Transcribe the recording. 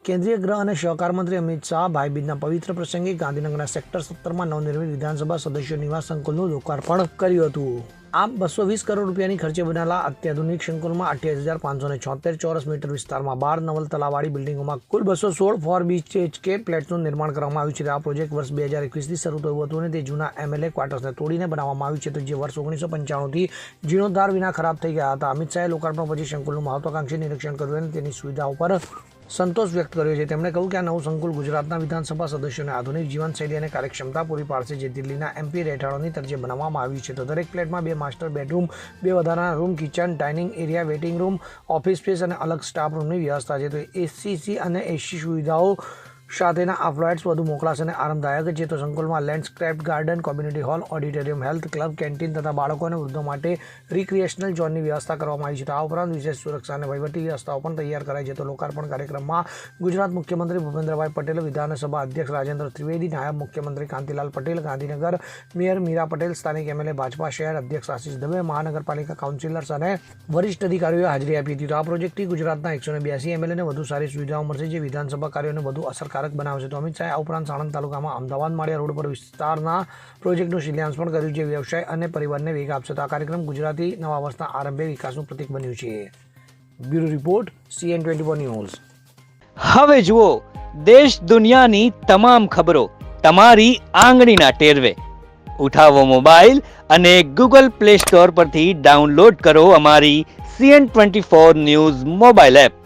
કેન્દ્રીય ગૃહ અને સહકાર મંત્રી અમિત શાહ ભાઈબીજના પવિત્ર પ્રસંગે ગાંધીનગરના સેક્ટર 17માં નવનિર્મિત વિધાનસભા સદસ્યો નિવાસ સંકુલનું લોકાર્પણ કર્યું હતું. આ 220 કરોડ રૂપિયાની ખર્ચે બનેલા અત્યાધુનિક સંકુલમાં 28,576 ચોરસ મીટર વિસ્તારમાં 12 નવલ તલાવાળી બિલ્ડિંગોમાં કુલ 216 4 BHK ફ્લેટ્સનું નિર્માણ કરવામાં આવ્યું છે. આ પ્રોજેક્ટ વર્ષ 2021થી શરૂ થયું હતું અને તે જૂના MLA ક્વાર્ટર્સને તોડીને બનાવવામાં આવ્યું છે, તો જે વર્ષ 1995થી જીર્ણોદ્ધાર વિના ખરાબ થઈ ગયા હતા. અમિત શાહે લોકાર્પણ પછી સંકુલનું મહત્વાકાંક્ષી નિરીક્ષણ કર્યું અને તેની સુવિધાઓ પર સંતોષ વ્યક્ત કર્યો છે. તેમણે કહ્યું કે આ નવું સંકુલ ગુજરાતના વિધાનસભા સદસ્યોને આધુનિક જીવનશૈલી અને કાર્યક્ષમતા પૂરી પાડશે, જે દિલ્હીના MP રહેઠાણોની તરજે બનાવવામાં આવ્યું છે. તો દરેક ફ્લેટમાં 2 માસ્ટર બેડરૂમ, 2 વધારાના રૂમ, kitchen, dining area, waiting room, office space અને અલગ સ્ટાફ રૂમની વ્યવસ્થા છે. તો ACC અને AC સુવિધાઓ સાથેના આ ફ્લેટ્સ વધુ મોકળાશ અને આરામદાયક છે. તો સંકુલમાં landscape garden, community hall, auditorium, health club, canteen તથા બાળકો અને વૃદ્ધો માટે રિક્રિએશનલ ઝોનની વ્યવસ્થા કરવામાં આવી છે. તો આ ઉપરાંત વિશેષ સુરક્ષા અને વહીવટી વ્યવસ્થાઓ પણ તૈયાર કરાઈ છે. તો લોકાર્પણ કાર્યક્રમમાં ગુજરાત મુખ્યમંત્રી ભૂપેન્દ્રભાઈ પટેલ, વિધાનસભા અધ્યક્ષ રાજેન્દ્ર ત્રિવેદી, નાયબ મુખ્યમંત્રી કાંતિલાલ પટેલ, ગાંધીનગર મેયર મીરા પટેલ, સ્થાનિક MLA ભાજપા શહેર અધ્યક્ષ આશીષ દવે, મહાનગરપાલિકા કાઉન્સિલર્સ અને વરિષ્ઠ અધિકારીઓએ હાજરી આપી હતી. તો આ પ્રોજેક્ટથી ગુજરાતના 182 MLAને વધુ સારી સુવિધાઓ મળશે, જે વિધાનસભા કાર્યોને વધુ અસરકારક બનાવશે. તો અમિત શાહે આ ઉપરાંત સાણંદ તાલુકામાં અમદાવાદ માળિયા રોડ પર વિસ્તારના પ્રોજેક્ટનું શિલાન્યાસ પણ કર્યું, જે વ્યવસાય અને પરિવહનને વેગ આપશે. તો આ કાર્યક્રમ ગુજરાતી નવા વર્ષના આરંભે વિકાસનું પ્રતીક બન્યું છે. Bureau report, CN24 news. હવે જુઓ દેશ દુનિયાની તમામ ખબરો તમારી આંગળીના ટેરવે. ઉઠાવો મોબાઈલ અને Google Play Store પરથી ડાઉનલોડ કરો અમારી CN24 ન્યૂઝ મોબાઈલ એપ.